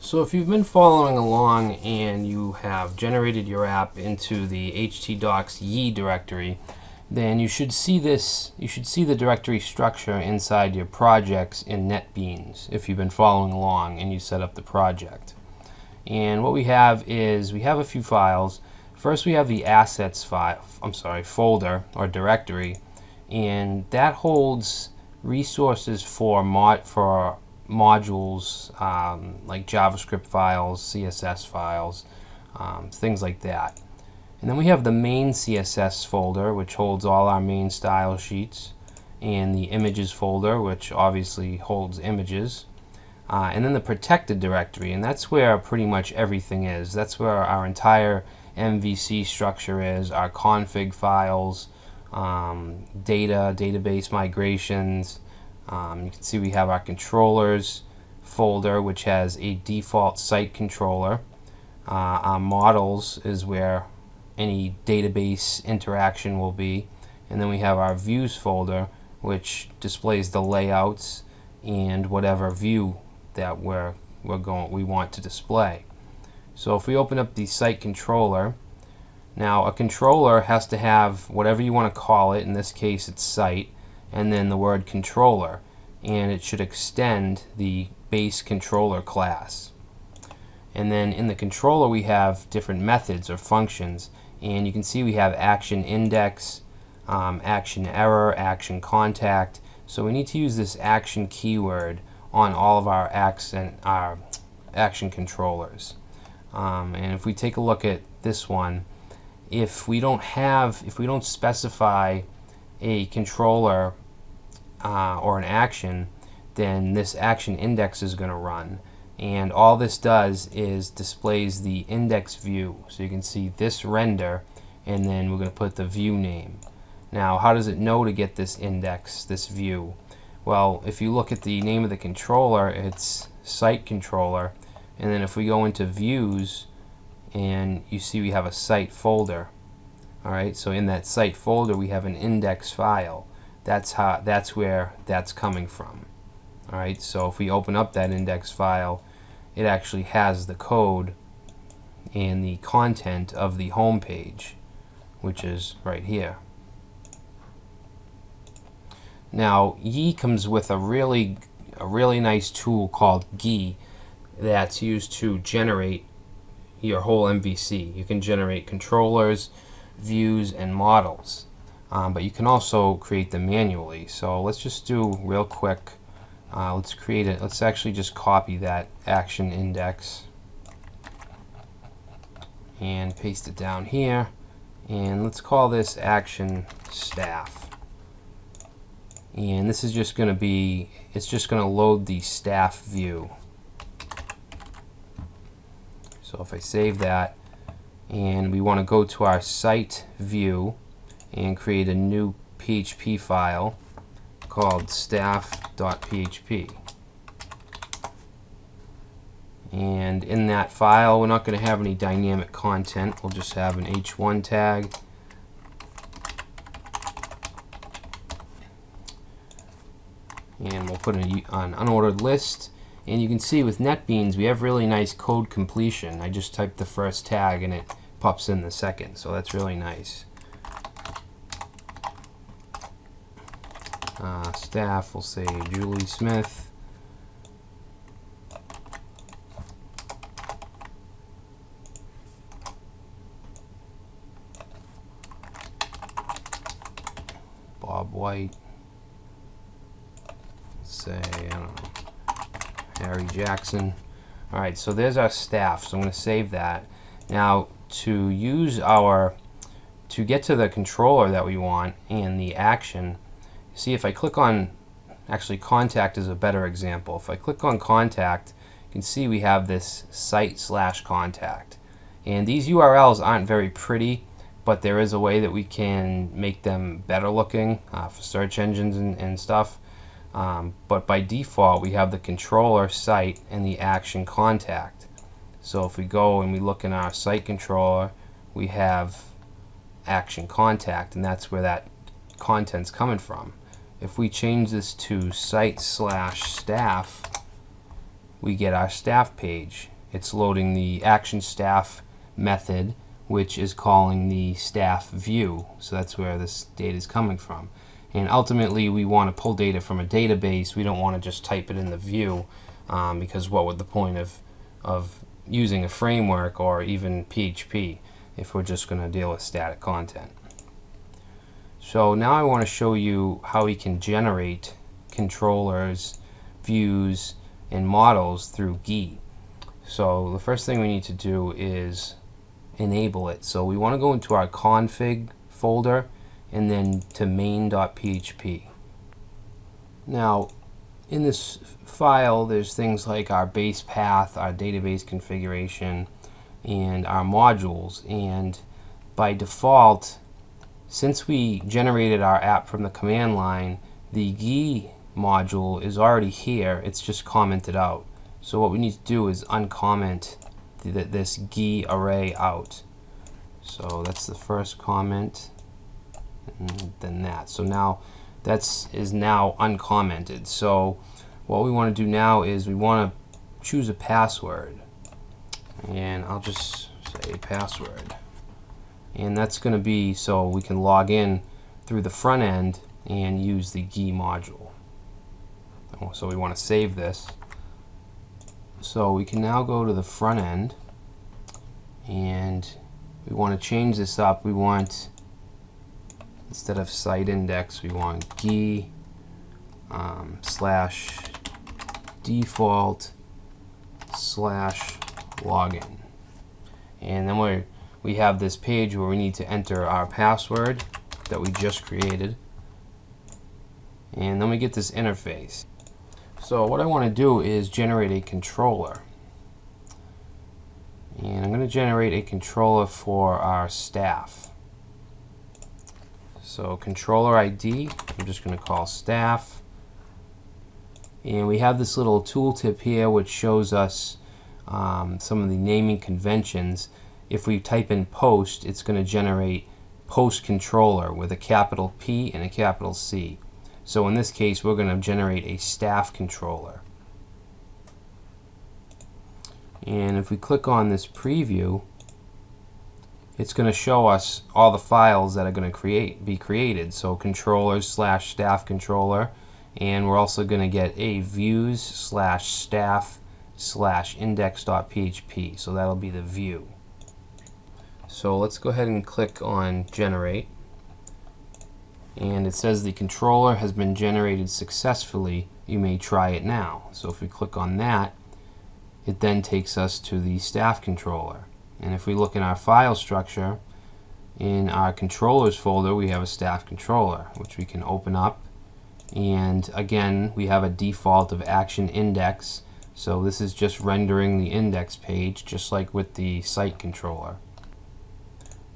So if you've been following along and you have generated your app into the htdocs Gii directory, then you should see this. You should see the directory structure inside your projects in NetBeans if you've been following along and you set up the project. And what we have is we have a few files. First, we have the assets folder or directory, and that holds resources for modules like JavaScript files, CSS files, things like that. And then we have the main CSS folder, which holds all our main style sheets, and the images folder, which obviously holds images, and then the protected directory, and that's where pretty much everything is. That's where our entire MVC structure is, our config files, database migrations. You can see we have our controllers folder, which has a default site controller. Our models is where any database interaction will be, and then we have our views folder, which displays the layouts and whatever view that we want to display. So if we open up the site controller, now a controller has to have whatever you want to call it. In this case, it's site, and then the word controller, and it should extend the base controller class. And then in the controller we have different methods or functions, and you can see we have action index, action error, action contact. So we need to use this action keyword on all of our action controllers. And if we take a look at this one, if we don't specify a controller or an action, then this action index is going to run, and all this does is displays the index view. So you can see this render, and then we're going to put the view name. Now how does it know to get this index, this view? Well, if you look at the name of the controller, it's site controller, and then if we go into views, and you see we have a site folder. Alright, so in that site folder we have an index file. That's where that's coming from. Alright, so if we open up that index file, it actually has the code and the content of the home page, which is right here. Now Gii comes with a really nice tool called Gii that's used to generate your whole MVC. You can generate controllers, views, and models, but you can also create them manually. So let's just do real quick. Let's create it. Let's actually just copy that action index and paste it down here, and let's call this action staff. And this is just going to be, it's just going to load the staff view. So if I save that, and we want to go to our site view and create a new PHP file called staff.php. And in that file, we're not going to have any dynamic content. We'll just have an h1 tag. And we'll put an unordered list. And you can see with NetBeans we have really nice code completion. I just typed the first tag and it pops in the second, so that's really nice. Staff, we'll say Julie Smith. Bob White. Say, I don't know, Harry Jackson. Alright, so there's our staff, so I'm going to save that. Now to get to the controller that we want and the action, see if I click on, actually contact is a better example. If I click on contact, you can see we have this site/contact, and these URLs aren't very pretty, but there is a way that we can make them better looking for search engines and stuff. But by default we have the controller site and the action contact. So if we go and we look in our site controller, we have action contact, and that's where that content's coming from. If we change this to site/staff, we get our staff page, it's loading the action staff method, which is calling the staff view. So that's where this data is coming from. And ultimately we want to pull data from a database. We don't want to just type it in the view, because what would the point of using a framework or even PHP if we're just going to deal with static content. So now I want to show you how we can generate controllers, views, and models through Gii. So the first thing we need to do is enable it. So we want to go into our config folder and then to main.php. Now in this file there's things like our base path, our database configuration, and our modules, and by default, since we generated our app from the command line, the Gii module is already here. It's just commented out. So what we need to do is uncomment this Gii array out. So that's the first comment, and then that. So now is now uncommented. So what we want to do now is we want to choose a password, and I'll just say password, and that's going to be so we can log in through the front end and use the Gii module. So we want to save this. So we can now go to the front end and we want to change this up. We want, instead of site index, we want Gii /default /login. And then we have this page where we need to enter our password that we just created. And then we get this interface. So what I want to do is generate a controller. And I'm going to generate a controller for our staff. So controller ID, I'm just going to call staff. And we have this little tooltip here which shows us some of the naming conventions. If we type in post, it's going to generate post controller with a capital P and a capital C. So in this case, we're going to generate a staff controller. And if we click on this preview, it's going to show us all the files that are going to be created. So controllers / staff controller, and we're also going to get a views / staff / index.php. So that'll be the view. So let's go ahead and click on generate. And it says the controller has been generated successfully. You may try it now. So if we click on that, it then takes us to the staff controller. And if we look in our file structure, in our controllers folder, we have a staff controller, which we can open up. And again, we have a default of action index. So this is just rendering the index page, just like with the site controller.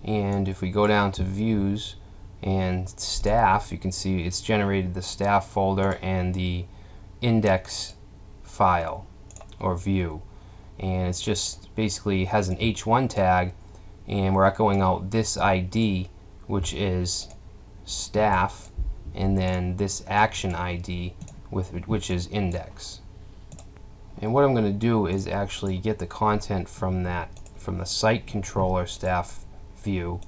And if we go down to views and staff, you can see it's generated the staff folder and the index file or view, and it's just basically has an H1 tag, and we're echoing out this ID, which is staff, and then this action ID which is index. And what I'm going to do is actually get the content from the site controller staff view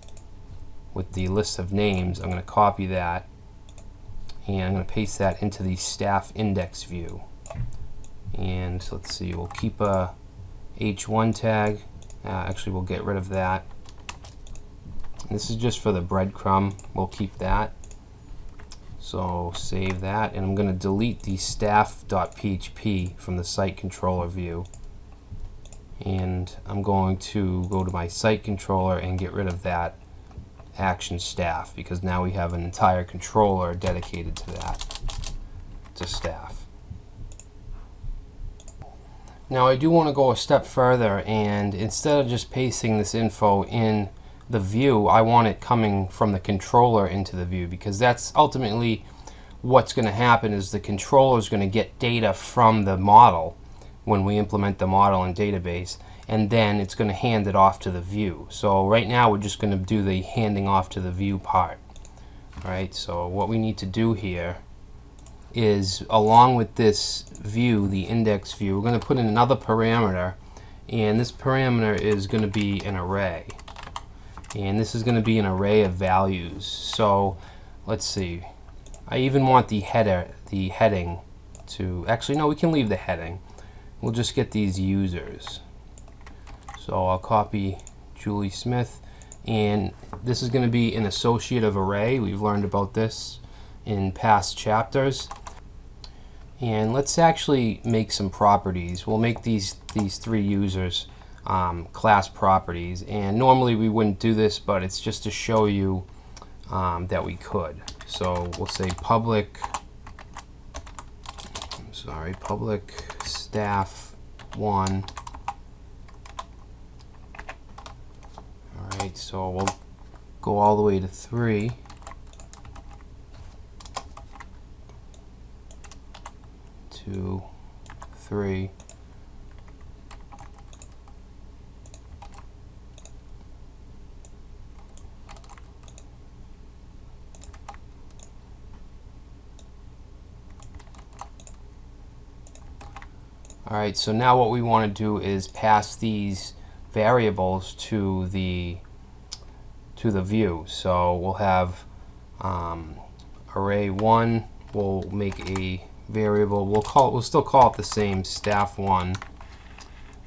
with the list of names. I'm going to copy that and I'm going to paste that into the staff index view. And let's see, we'll keep a H1 tag. Actually, we'll get rid of that. And this is just for the breadcrumb. We'll keep that. So save that, and I'm going to delete the staff.php from the site controller view. And I'm going to go to my site controller and get rid of that action staff, because now we have an entire controller dedicated to that, to staff. Now I do want to go a step further, and instead of just pasting this info in the view, I want it coming from the controller into the view, because that's ultimately what's going to happen. Is the controller is going to get data from the model when we implement the model in database, and then it's going to hand it off to the view. So right now we're just going to do the handing off to the view part. Alright, so what we need to do here is, along with this view, the index view, we're going to put in another parameter, and this parameter is going to be an array, and this is going to be an array of values. So let's see, I even want the heading to, actually no, we can leave the heading. We'll just get these users. So I'll copy Julie Smith, and this is going to be an associative array. We've learned about this in past chapters. And let's actually make some properties. We'll make these three users class properties, and normally we wouldn't do this, but it's just to show you that we could. So we'll say public staff 1. Alright, so we'll go all the way to 3. 2, 3. Alright, so now what we want to do is pass these variables to the view. So we'll have array 1, we'll make a variable, we'll still call it the same, staff 1,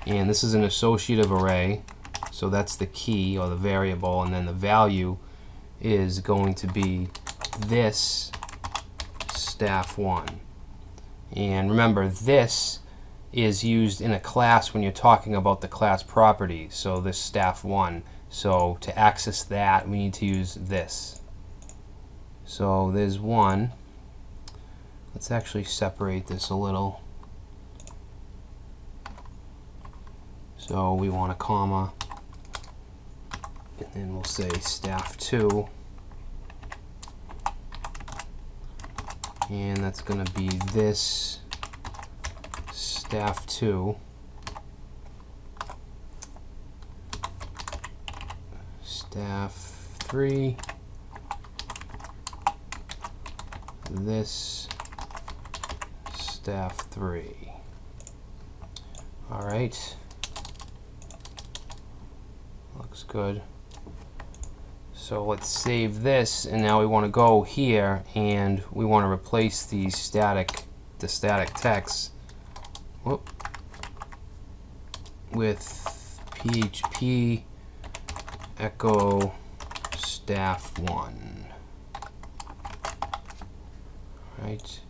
and this is an associative array, so that's the key or the variable, and then the value is going to be this staff 1. And remember, this is used in a class when you're talking about the class properties, so this staff 1. So to access that, we need to use this. So there's 1. Let's actually separate this a little. So we want a comma, and then we'll say staff 2, and that's going to be this staff 2, staff 3, this staff 3. Alright, looks good. So let's save this, and now we want to go here and we want to replace the static text with PHP echo staff 1. Right.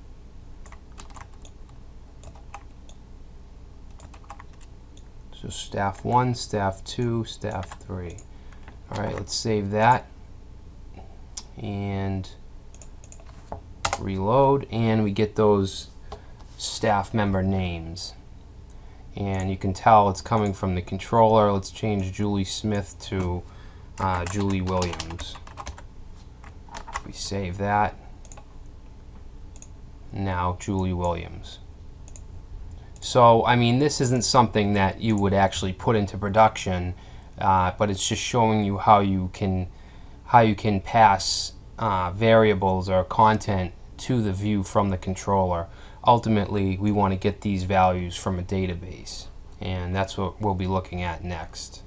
So staff 1, staff 2, staff 3. Alright, let's save that and reload, and we get those staff member names. And you can tell it's coming from the controller. Let's change Julie Smith to Julie Williams. We save that. Now Julie Williams. So, I mean, this isn't something that you would actually put into production, but it's just showing you how you can pass variables or content to the view from the controller. Ultimately, we want to get these values from a database, and that's what we'll be looking at next.